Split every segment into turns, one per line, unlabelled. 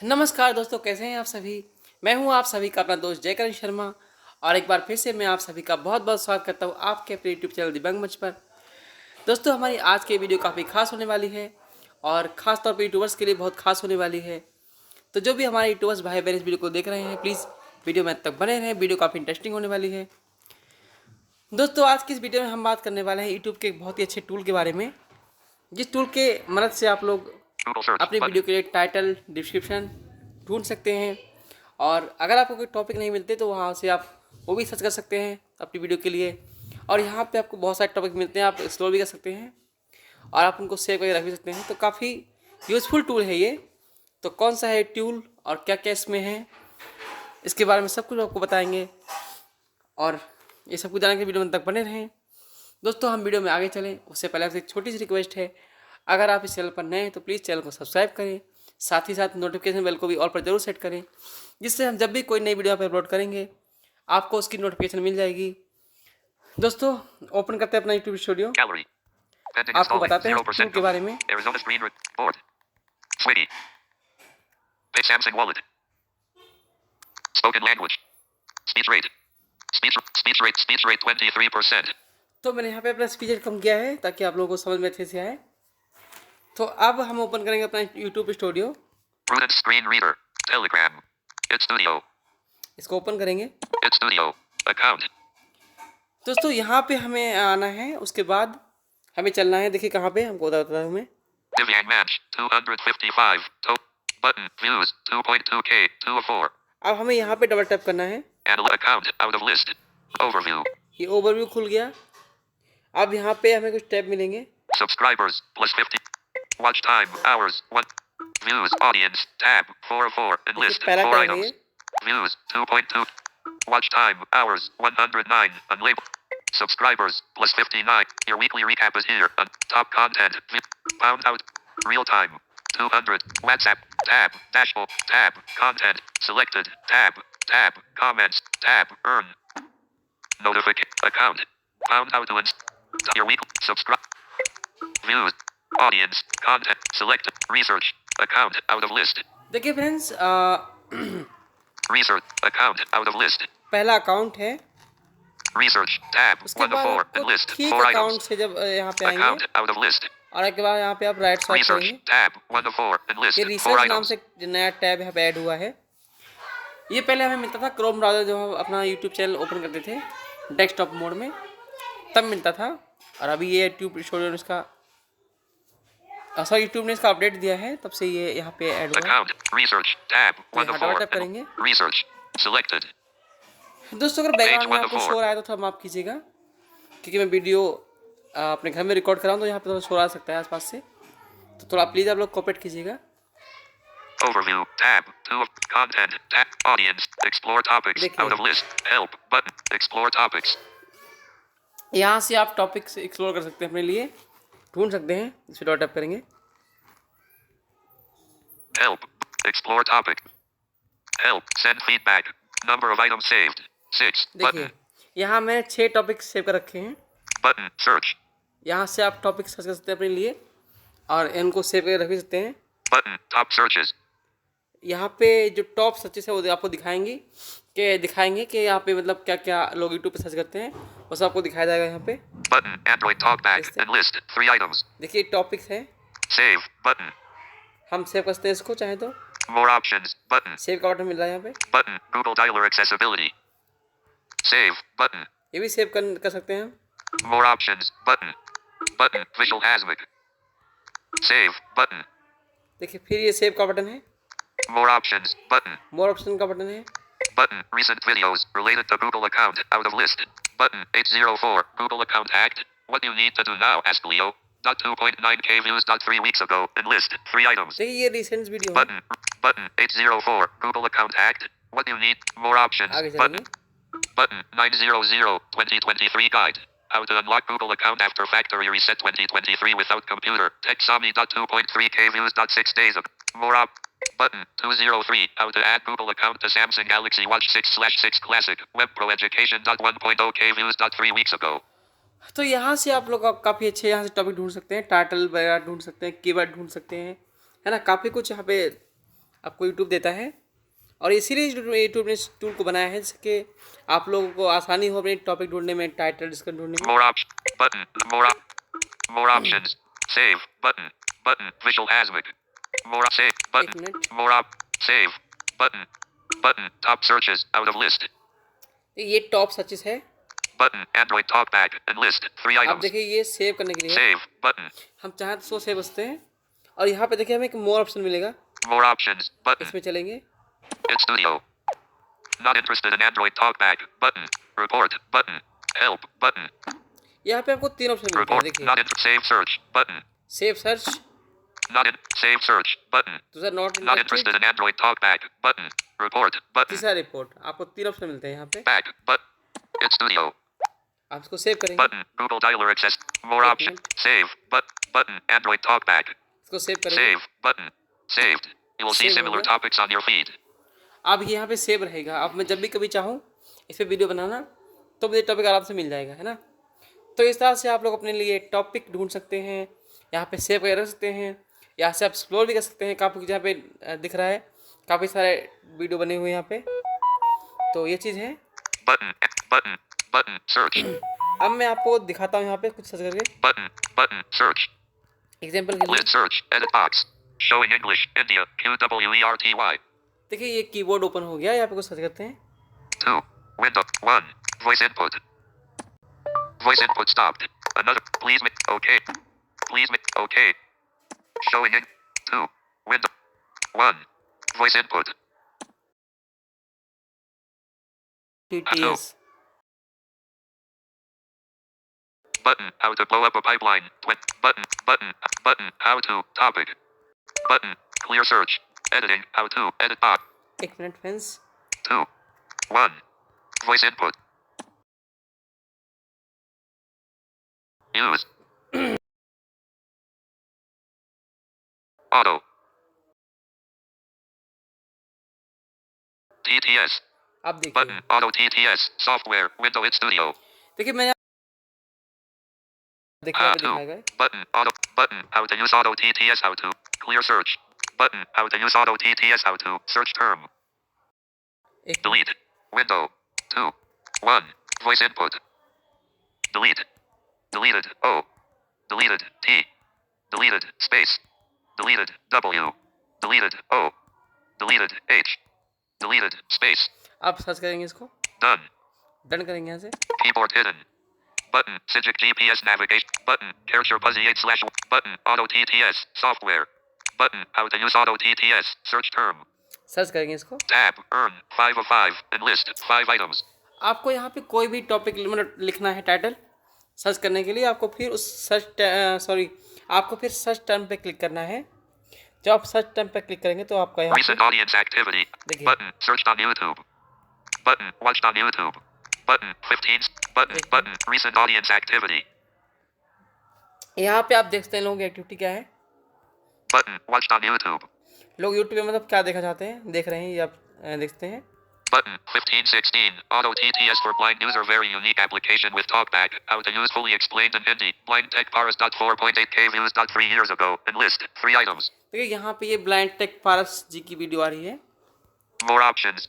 नमस्कार दोस्तों, कैसे हैं आप सभी। मैं हूं आप सभी का अपना दोस्त जयकरण शर्मा और एक बार फिर से मैं आप सभी का बहुत बहुत स्वागत करता हूं आपके अपने यूट्यूब चैनल दिव्यांग मंच पर। दोस्तों, हमारी आज की वीडियो काफ़ी खास होने वाली है और ख़ास तौर पर यूट्यूबर्स के लिए बहुत खास होने वाली है। तो जो भी हमारे यूट्यूबर्स भाई बहन इस वीडियो को देख रहे हैं, प्लीज़ वीडियो में तक बने रहें। वीडियो काफ़ी इंटरेस्टिंग होने वाली है। दोस्तों, आज की इस वीडियो में हम बात करने वाले हैं यूट्यूब के एक बहुत ही अच्छे टूल के बारे में, जिस टूल के मदद से आप लोग अपनी वीडियो के लिए टाइटल डिस्क्रिप्शन ढूंढ सकते हैं। और अगर आपको कोई टॉपिक नहीं मिलते तो वहाँ से आप वो भी सर्च कर सकते हैं अपनी वीडियो के लिए। और यहाँ पे आपको बहुत सारे टॉपिक मिलते हैं, आप एक्सप्लोर भी कर सकते हैं और आप उनको सेव करके रख भी सकते हैं। तो काफ़ी यूज़फुल टूल है ये। तो कौन सा है टूल और क्या क्या इसमें है, इसके बारे में सब कुछ आपको बताएंगे और ये सब कुछ जानने के वीडियो में तक बने रहें। दोस्तों, हम वीडियो में आगे चलें उससे पहले आपसे एक छोटी सी रिक्वेस्ट है। अगर आप इस चैनल पर नए हैं तो प्लीज़ चैनल को सब्सक्राइब करें, साथ ही साथ नोटिफिकेशन बेल को भी ऑल पर जरूर सेट करें, जिससे हम जब भी कोई नई वीडियो पर अपलोड करेंगे आपको उसकी नोटिफिकेशन मिल जाएगी। दोस्तों, ओपन करते हैं अपना यूट्यूब स्टूडियो। आपको बताते हैं टूल के बारे में। तो मैंने यहाँ पे अपना स्पीच रेट कम किया है ताकि आप लोगों को समझ में अच्छे से आए। तो अब हम ओपन करेंगे अपना यूट्यूब स्टूडियो। इसको ओपन करेंगे। दोस्तों, यहाँ पे हमें आना है, उसके बाद हमें चलना है। देखिए कहाँ पे हमको बताता है हमें।
Divyang match 255 button views 2.2k 204
अब हमें यहाँ पे डबल टैप करना है।
account out of list overview
ये ओवरव्यू खुल गया। अब यहाँ पे हमें कुछ टैब मिलेंगे।
subscribers plus 50 watch time hours 1 views audience tab 404 and list
पहला
4
टैब है
items
ये।
views 2.2 watch time hours 109 unlabeled subscribers plus 59 your weekly recap is here top content found out real time 200 WhatsApp tab dashboard tab content selected tab comments tab earn notification account found out to your weekly subscribe views audience content selected research account out of list
देखिए friends,
research account out of list
पहला account है।
research tab
उसके
1 to
बाद
4
आपको
and list
ठीक
4
account
items
से जब यहाँ पे
account
आएंगे
out of list
और उसके बाद यहाँ पे आप राइट स्वाइप
research
करेंगे।
tab 1 to 4 and list
ये
4
रिसर्च नाम
items
से नया टैब यहाँ पे ऐड हुआ है। ये पहले हमें मिलता था क्रोम ब्राउज़र, जो हम अपना यूट्यूब चैनल ओपन करते थे डेस्कटॉप मोड में, तब मिलता था। और अभी ये यूट्यूब स्टूडियो इसका यूट्यूब ने इसका अपडेट दिया है, तब से ये यहाँ पे ऐड हुआ है।
account research tab
तो
1 to
यहाँ
4
डबल टैप करेंगे।
and research selected
दोस्तों, अगर बैकग्राउंड में आपको शोर आया तो थोड़ा माफ़ कीजिएगा, क्योंकि मैं वीडियो अपने घर में रिकॉर्ड कर रहा हूँ, तो यहाँ पे थोड़ा शोर आ सकता है आसपास से, तो थोड़ा प्लीज़ आप लोग कोऑपरेट कीजिएगा।
overview tab 2 of content tab audience explore topics out of list help button explore topics
यहाँ से आप टॉपिक्स एक्सप्लोर कर सकते हैं, अपने लिए ढूंढ सकते हैं। इस पर डॉट टैप करेंगे।
help explore topic help send feedback number of items saved 6
देखिए
button
यहाँ मैंने 6 टॉपिक सेव कर रखे हैं।
button search
यहाँ से आप टॉपिक सर्च कर सकते हैं अपने लिए और इनको सेव करके रख भी सकते हैं।
button top searches
यहाँ पे जो टॉप सर्चेस है वो आपको दिखाएंगे कि यहाँ पे मतलब क्या क्या लोग यूट्यूब पे सर्च करते हैं, वो सब आपको दिखाया जाएगा यहाँ पे।
button Android talkback and list 3 items
देखिए टॉपिक्स है,
save button
हम सेव कर सकते हैं इसको चाहे तो।
more options button
सेव का बटन मिल रहा है यहाँ पे।
button Google Dialer accessibility save button
ये भी सेव कर सकते हैं हम।
more options button visual hasmic save button
देखिए फिर ये सेव का बटन है।
more options button
मोर ऑप्शन का बटन है।
button recent videos related to Google account out of list button 804 Google account hacked what you need to do now ask Leo dot 2.9k views dot 3 weeks ago and list 3 items
देखिए ये recent video है।
button 804 Google account hacked what you need more options
आगे चलेंगे।
button 900 2023 guide how to unlock Google account after factory reset 2023 without computer Texami dot 2.3k views dot 6 days ago more up button 203 how to add Google account to Samsung Galaxy Watch 6/6 Classic Web Pro Education dot 1.0k views dot 3 weeks ago।
तो यहाँ से आप लोग काफ़ी अच्छे यहाँ से topic ढूंढ सकते हैं, टाइटल वगैरह ढूंढ सकते हैं, कीवर्ड ढूंढ सकते हैं, है ना। काफ़ी कुछ यहाँ पे आपको यूट्यूब देता है, और इसीलिए यूट्यूब ने इस टूल को बनाया है जिसके आप लोगों को आसानी हो अपने टॉपिक ढूंढने में, टाइटल डिस्कशन ढूंढने में।
More options. Button. More options. Save. Button. Button. Visual Asmik. Save.
एक
Button.
Minute,
Save. Button. Button. Top searches. Out of list.
ये टॉप सर्चेस है।
Button. Android Talkback. And list. 3
आप
items.
देखिए ये save करने के लिए है।
Save. Button.
हम चाहें तो सो सेव बसते हैं, और यहाँ पे देखिए हमें एक मोर ऑप्शन मिलेगा,
More options. Button.
इसमें चलेंगे।
In studio. Not interested in Android Talkback. Button. Report. Button. Help. Button.
यहाँ पे आपको 3 ऑप्शन मिलते हैं,
Report.
देखिए।
Not in. Save search. Button.
Save search,
Not in. Save search. Button.
दूसरा not
Not interested
interested,
in Android Talkback. Button. Report. Button.
तीसरा report. आपको 3 option मिलते हैं यहाँ पे।
Back. But. In studio.
आप इसको सेव करेंगे,
Button. Google Dialer access. More
Wait a
options.
minute.
Save. Button. Android Talkback.
इसको सेव करेंगे।
Save. Button. Saved. You will see
Save हो
similar
गया।
topics on your feed.
अब यहाँ पे सेव रहेगा। अब मैं जब भी कभी चाहूँ इस पर वीडियो बनाना, तो मुझे टॉपिक आराम से मिल जाएगा, है ना। तो इस तरह से आप लोग अपने लिए टॉपिक ढूंढ सकते हैं, यहाँ पे सेव करके रख सकते हैं, यहाँ से आप एक्सप्लोर भी कर सकते हैं। काफ़ी जहाँ पे दिख रहा है काफ़ी सारे वीडियो बने हुए हैं यहाँ पे, तो ये चीज़ है।
Button. Search.
अब मैं आपको दिखाता हूँ यहाँ पे कुछ सर्च करके,
Button. Search.
एग्जाम्पल के लिए।
List search. Edit box. Showing English. India. QWERTY.
देखिए ये कीबोर्ड ओपन हो गया, यहाँ पे कुछ सर्च करते हैं।
2. Window. 1. Voice input. Voice input stopped. Another. Please make. Okay. Please make. Okay. Showing in. 2. Window. 1. Voice input.
TTS,
Button. How to blow up a pipeline. Button. How to. Topic. Button. Clear search. Editing. How to. Edit box.
एक minute friends.
2. 1. Voice input. Use. Auto. TTS.
आप देखिए,
Button. Auto TTS. Software. Window in Studio.
देखिए मैं देखिए यहाँ पे
2.
दिखाएगा।
Button. Auto. Button. How to use Auto TTS. How to. Clear search. Button. How to use Auto TTS. How to. Search term.
एक
Delete. Window. 2. 1. Voice input. Delete. Deleted. O. Deleted. T. Deleted. Space. Deleted. W. Deleted. O. Deleted. H. Deleted. Space.
आप search करेंगे इसको,
Done.
Done करेंगे यहाँ से।
Keyboard hidden. Button. Sygic GPS navigation. Button. Character Buzzy 8 / Button. Auto TTS. Software. Button. How to use Auto TTS. Search term.
Search करेंगे इसको।
Tab. Earn. 5 of 5. Enlist. 5 items.
आपको यहाँ पे कोई भी टॉपिक मतलब लिखना है टाइटल, सर्च करने के लिए आपको फिर उस आपको फिर सर्च टर्म पे क्लिक करना है। जब आप सर्च टर्म पे क्लिक करेंगे तो आपका यहाँ
Recent audience activity.
देखिए।
Button. Searched on YouTube. Button. Watched on YouTube. Button. 15. Button. Recent audience activity.
यहाँ पे आप देखते हैं लोगों की एक्टिविटी क्या है।
Button. Watched on YouTube.
लोग यूट्यूब में मतलब क्या देखना चाहते हैं, देख रहे हैं, ये आप देखते हैं।
Button. 1516. Auto TTS for blind user. Very unique application with talkback. How to use fully explained in Hindi. Blind tech paras. 4.8K views. 3 years ago. Enlist. 3 items.
देखिए यहाँ पे ये ब्लाइंड टेक पारस जी की वीडियो आ रही है।
More options.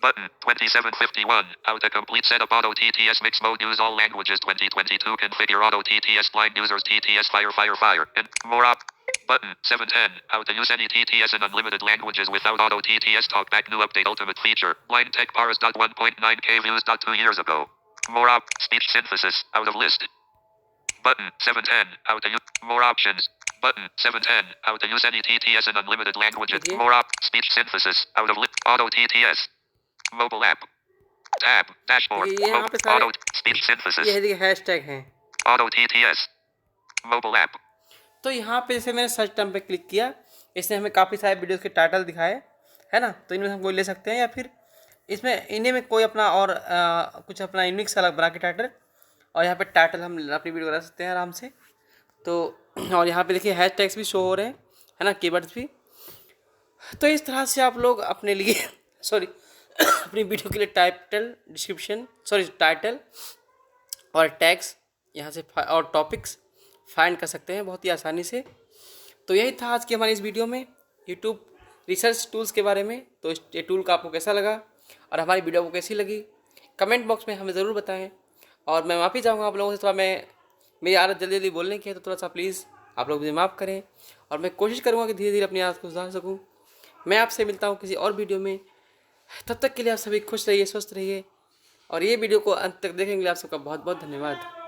Button. 2751. How to complete setup Auto TTS mix mode. Use all languages. 2022. Configure Auto TTS blind users. TTS fire. And more op. Button. 710. How to use any TTS in unlimited languages without Auto TTS talkback. New update ultimate feature. Blind tech paras. 1.9K views. 2 years ago. More op. Speech synthesis. Out of list. Button. 710. How to use more options. Button. 710. How to use any TTS in unlimited languages.
Okay.
More op. Speech synthesis. Out of list. Auto TTS. Mobile app. Tab. Dashboard.
ये यहाँ पे सारे
Auto. Speech synthesis.
ये देखिए hashtag हैं।
Auto TTS. Mobile app.
तो यहाँ पे जैसे मैंने सर्च टर्म पे क्लिक किया, इसने हमें काफ़ी सारे वीडियोस के टाइटल दिखाए, है ना। तो इनमें हम कोई ले सकते हैं, या फिर इसमें इन्हीं में कोई अपना और कुछ अपना यूनिक सा अलग बना के टाइटल, और यहाँ पे टाइटल हम अपनी वीडियो बना सकते हैं आराम से। तो और यहाँ पे देखिए हैशटैग्स भी शो हो रहे हैं, है ना, कीवर्ड्स भी। तो इस तरह से आप लोग अपने लिए अपनी वीडियो के लिए टाइटल और टैग्स यहाँ से और टॉपिक्स फाइंड कर सकते हैं बहुत ही आसानी से। तो यही था आज की हमारी इस वीडियो में। यूट्यूब रिसर्च टूल्स के बारे में। तो ये टूल का आपको कैसा लगा और हमारी वीडियो आपको कैसी लगी कमेंट बॉक्स में हमें ज़रूर बताएं। और मैं माफ़ी चाहूँगा आप लोगों से, थोड़ा मेरी आदत जल्दी जल्दी बोलने की है, तो थोड़ा सा प्लीज़ आप लोग मुझे माफ़ करें। और मैं कोशिश करूँगा कि धीरे धीरे अपनी आदत को सुधार सकूँ। मैं आपसे मिलता हूँ किसी और वीडियो में, तब तक के लिए आप सभी खुश रहिए, स्वस्थ रहिए और ये वीडियो को अंत तक देखेंगे। आप सबका बहुत बहुत धन्यवाद।